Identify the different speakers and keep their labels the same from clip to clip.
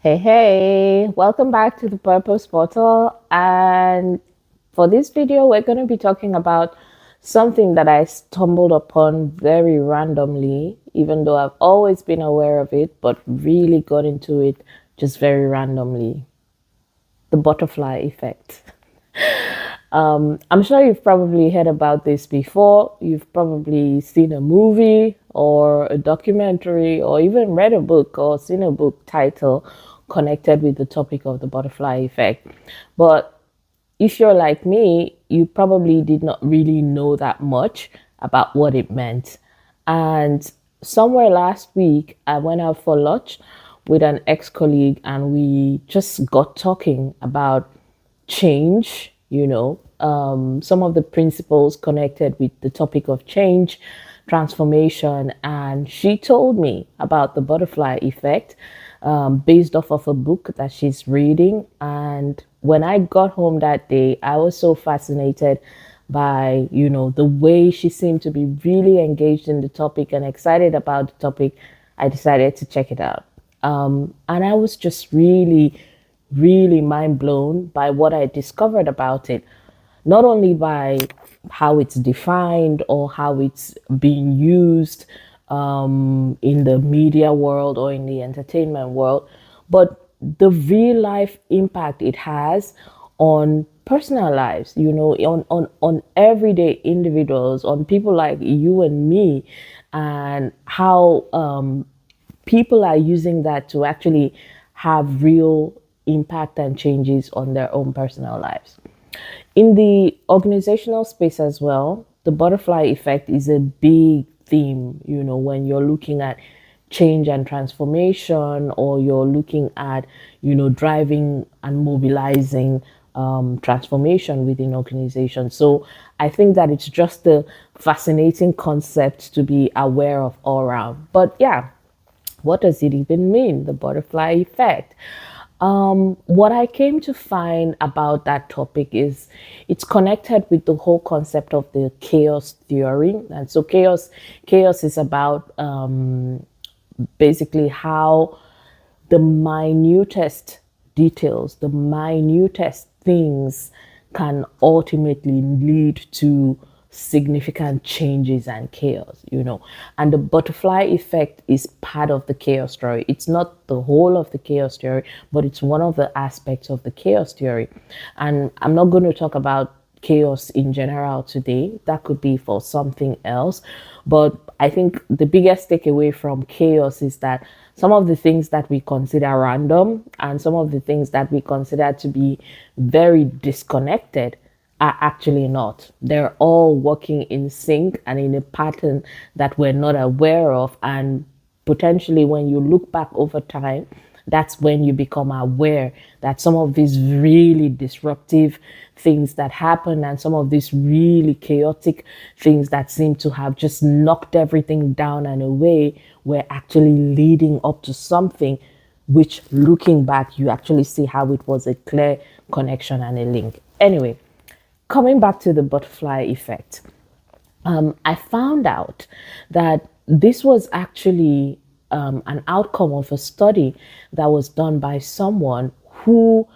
Speaker 1: Hey, welcome back to the Purpose Portal. And for this video, we're going to be talking about something that I stumbled upon very randomly, even though I've always been aware of it, but really got into it just very randomly. The butterfly effect. I'm sure you've probably heard about this before. You've probably seen a movie or a documentary or even read a book or seen a book title connected with the topic of the butterfly effect. But if you're like me, you probably did not really know that much about what it meant. And somewhere last week, I went out for lunch with an ex colleague and we just got talking about change, some of the principles connected with the topic of change, transformation. And she told me about the butterfly effect based off of a book that she's reading. And when I got home that day, I was so fascinated by, the way she seemed to be really engaged in the topic and excited about the topic. I decided to check it out. And I was just really mind blown by what I discovered about it. Not only by how it's defined or how it's being used in the media world or in the entertainment world, but the real life impact it has on personal lives, on everyday individuals, on people like you and me, and how people are using that to actually have real impact and changes on their own personal lives. In the organizational space as well, the butterfly effect is a big theme, when you're looking at change and transformation, or you're looking at, driving and mobilizing transformation within organizations. So I think that it's just a fascinating concept to be aware of all around. But yeah, what does it even mean, the butterfly effect? What I came to find about that topic is it's connected with the whole concept of the chaos theory. And so chaos is about basically how the minutest details, the minutest things can ultimately lead to significant changes and chaos, And the butterfly effect is part of the chaos theory. It's not the whole of the chaos theory, but it's one of the aspects of the chaos theory. And I'm not going to talk about chaos in general today. That could be for something else. But I think the biggest takeaway from chaos is that some of the things that we consider random and some of the things that we consider to be very disconnected are actually not. They're all working in sync and in a pattern that we're not aware of. And potentially, when you look back over time, that's when you become aware that some of these really disruptive things that happen and some of these really chaotic things that seem to have just knocked everything down and away were actually leading up to something which, looking back, you actually see how it was a clear connection and a link. Anyway, coming back to the butterfly effect, I found out that this was actually an outcome of a study that was done by someone who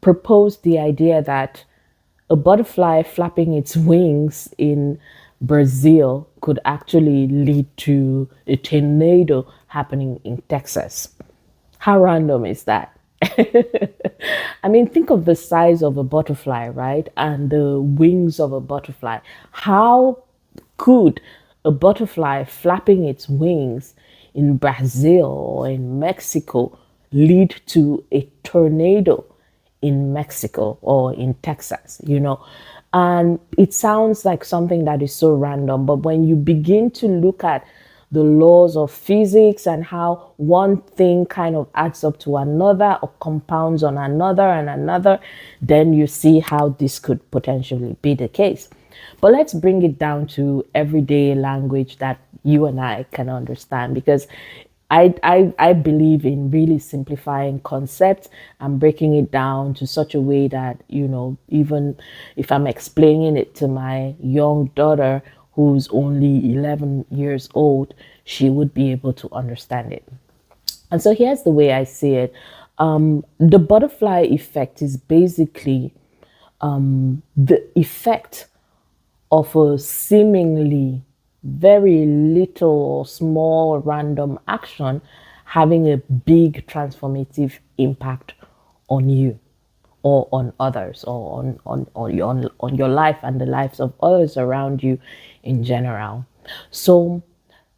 Speaker 1: proposed the idea that a butterfly flapping its wings in Brazil could actually lead to a tornado happening in Texas. How random is that? I mean, think of the size of a butterfly, right? And the wings of a butterfly. How could a butterfly flapping its wings in Brazil or in Mexico lead to a tornado in Mexico or in Texas, And it sounds like something that is so random, but when you begin to look at the laws of physics and how one thing kind of adds up to another or compounds on another and another, then you see how this could potentially be the case. But let's bring it down to everyday language that you and I can understand, because I believe in really simplifying concepts and breaking it down to such a way that, even if I'm explaining it to my young daughter who's only 11 years old, she would be able to understand it. And so here's the way I see it. The butterfly effect is basically the effect of a seemingly very little or small random action having a big transformative impact on you or on others or on your life and the lives of others around you in general. So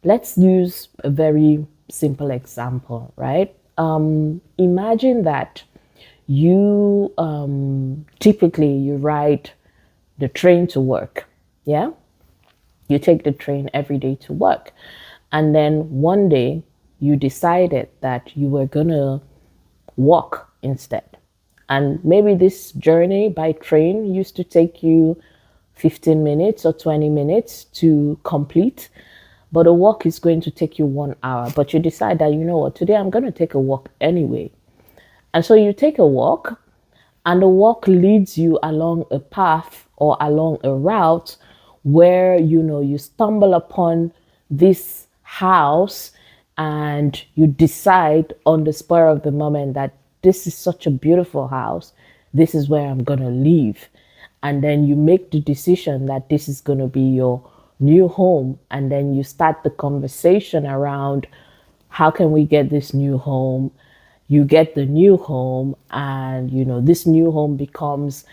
Speaker 1: let's use a very simple example, right? Imagine that you typically you ride the train to work. Yeah, you take the train every day to work, and then one day you decided that you were gonna walk instead. And maybe this journey by train used to take you 15 minutes or 20 minutes to complete, but a walk is going to take you 1 hour. But you decide that, you know what, today I'm going to take a walk anyway. And so you take a walk, and the walk leads you along a path or along a route where, you know, you stumble upon this house and you decide on the spur of the moment that this is such a beautiful house. This is where I'm going to live. And then you make the decision that this is going to be your new home. And then you start the conversation around how can we get this new home. You get the new home, and you know this new home becomes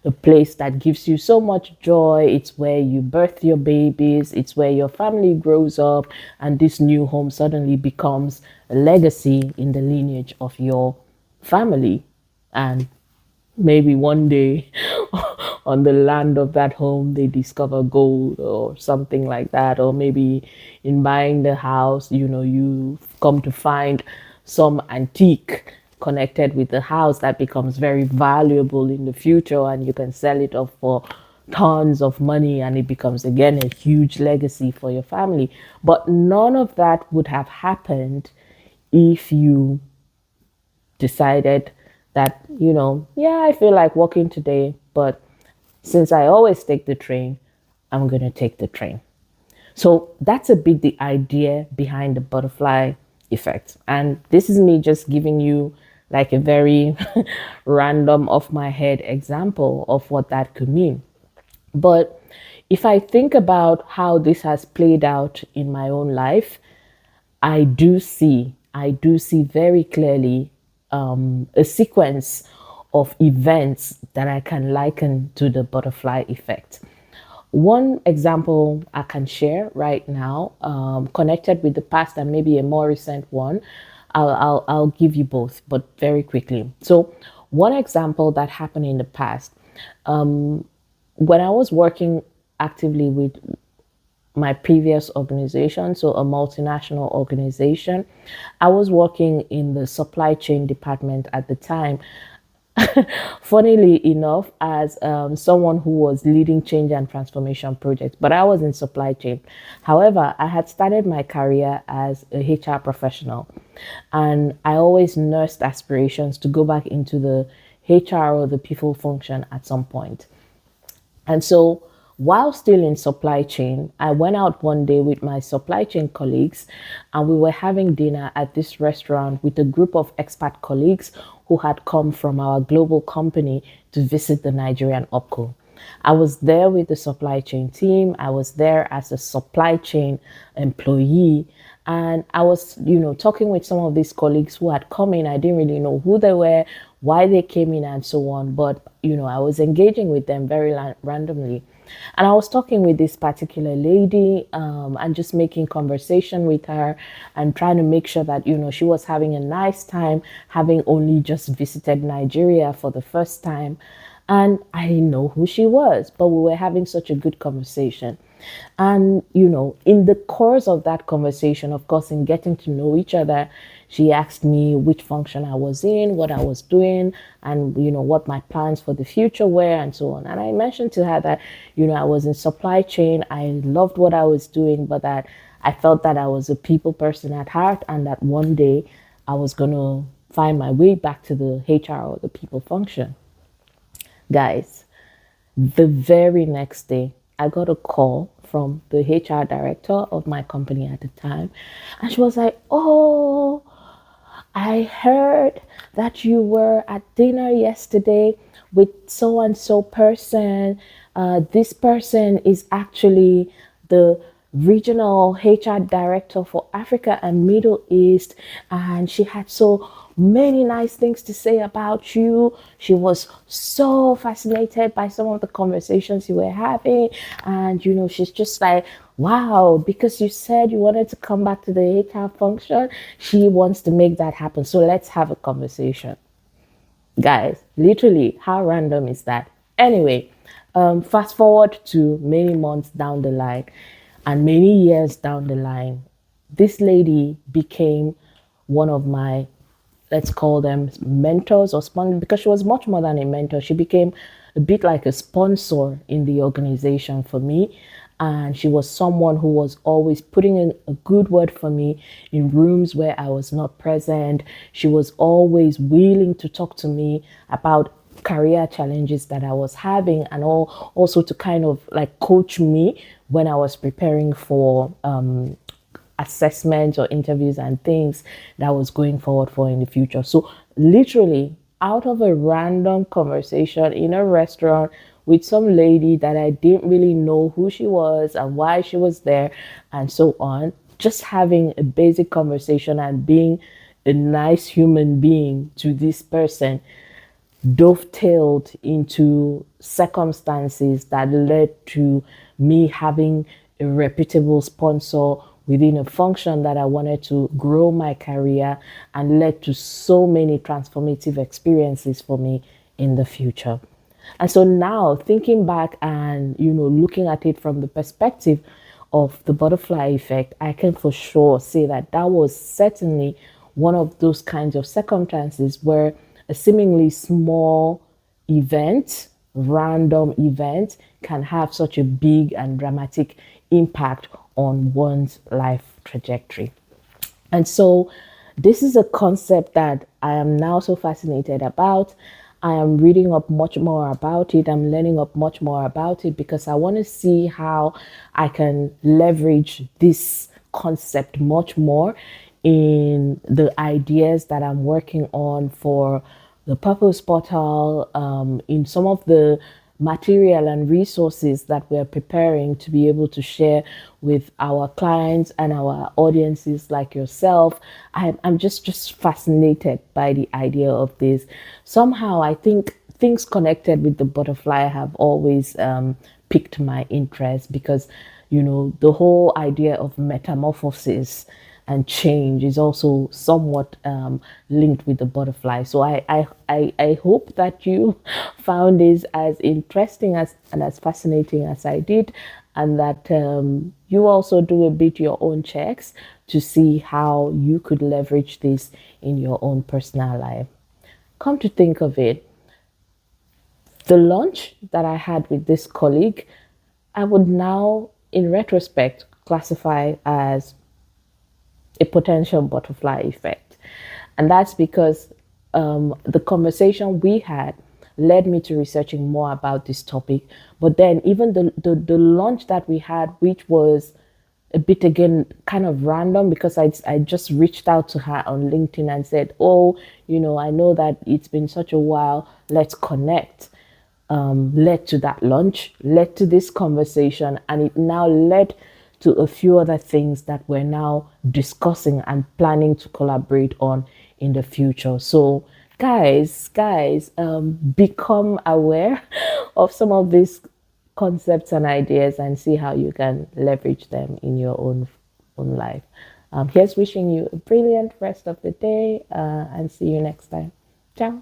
Speaker 1: a place that gives you so much joy. It's where you birth your babies, it's where your family grows up, and this new home suddenly becomes a legacy in the lineage of your family. And maybe one day on the land of that home they discover gold or something like that, or maybe in buying the house, you know, you come to find some antique connected with the house that becomes very valuable in the future, and you can sell it off for tons of money, and it becomes again a huge legacy for your family. But none of that would have happened if you decided that, you know, yeah, I feel like walking today, but since I always take the train, I'm going to take the train. So that's a bit the idea behind the butterfly effect. And this is me just giving you like a very random off my head example of what that could mean. But if I think about how this has played out in my own life, I do see very clearly a sequence of events that I can liken to the butterfly effect. One example I can share right now, connected with the past and maybe a more recent one, I'll give you both, but very quickly. So, one example that happened in the past, when I was working actively with my previous organization, so a multinational organization, I was working in the supply chain department at the time. Funnily enough, as someone who was leading change and transformation projects, but I was in supply chain. However, I had started my career as a HR professional, and I always nursed aspirations to go back into the HR or the people function at some point. And so, while still in supply chain, I went out one day with my supply chain colleagues, and we were having dinner at this restaurant with a group of expat colleagues who had come from our global company to visit the Nigerian OPCO. I was there with the supply chain team. I was there as a supply chain employee. And I was, you know, talking with some of these colleagues who had come in. I didn't really know who they were, why they came in, and so on. But, you know, I was engaging with them very randomly. And I was talking with this particular lady and just making conversation with her and trying to make sure that, you know, she was having a nice time, having only just visited Nigeria for the first time. And I didn't know who she was, but we were having such a good conversation. And, you know, in the course of that conversation, of course, in getting to know each other, she asked me which function I was in, what I was doing, and, you know, what my plans for the future were, and so on. And I mentioned to her that, you know, I was in supply chain. I loved what I was doing, but that I felt that I was a people person at heart, and that one day I was going to find my way back to the HR or the people function. Guys, the very next day, I got a call from the HR director of my company at the time. And she was like, "Oh, I heard that you were at dinner yesterday with so and so person. This person is actually the regional HR director for Africa and Middle East, and she had so many nice things to say about you. She was so fascinated by some of the conversations you were having, and she's just like, wow, because you said you wanted to come back to the HR function, she wants to make that happen. So let's have a conversation. Guys, literally, how random is that? Anyway, fast forward to many months down the line and many years down the line, this lady became one of my, let's call them mentors or sponsors, because she was much more than a mentor. She became a bit like a sponsor in the organization for me. And she was someone who was always putting in a good word for me in rooms where I was not present. She was always willing to talk to me about career challenges that I was having, and also to kind of like coach me when I was preparing for assessments or interviews and things that I was going forward for in the future. So literally out of a random conversation in a restaurant with some lady that I didn't really know who she was and why she was there and so on, just having a basic conversation and being a nice human being to this person dovetailed into circumstances that led to me having a reputable sponsor within a function that I wanted to grow my career, and led to so many transformative experiences for me in the future. And so now thinking back and looking at it from the perspective of the butterfly effect, I can for sure say that that was certainly one of those kinds of circumstances where a seemingly small event, random event, can have such a big and dramatic impact on one's life trajectory. And so this is a concept that I am now so fascinated about. I am reading up much more about it. I'm learning up much more about it because I want to see how I can leverage this concept much more in the ideas that I'm working on for the Purpose Portal, in some of the material and resources that we're preparing to be able to share with our clients and our audiences like yourself. I'm just fascinated by the idea of this. Somehow I think things connected with the butterfly have always piqued my interest because the whole idea of metamorphosis and change is also somewhat linked with the butterfly. So I hope that you found this as interesting and as fascinating as I did, and that you also do a bit your own checks to see how you could leverage this in your own personal life. Come to think of it, the lunch that I had with this colleague, I would now, in retrospect, classify as a potential butterfly effect. And that's because the conversation we had led me to researching more about this topic. But then even the lunch that we had, which was a bit again kind of random because I just reached out to her on LinkedIn and said, oh, I know that it's been such a while, let's connect. Led to that lunch, led to this conversation, and it now led to a few other things that we're now discussing and planning to collaborate on in the future. So guys, become aware of some of these concepts and ideas and see how you can leverage them in your own life. Here's wishing you a brilliant rest of the day, and see you next time. Ciao.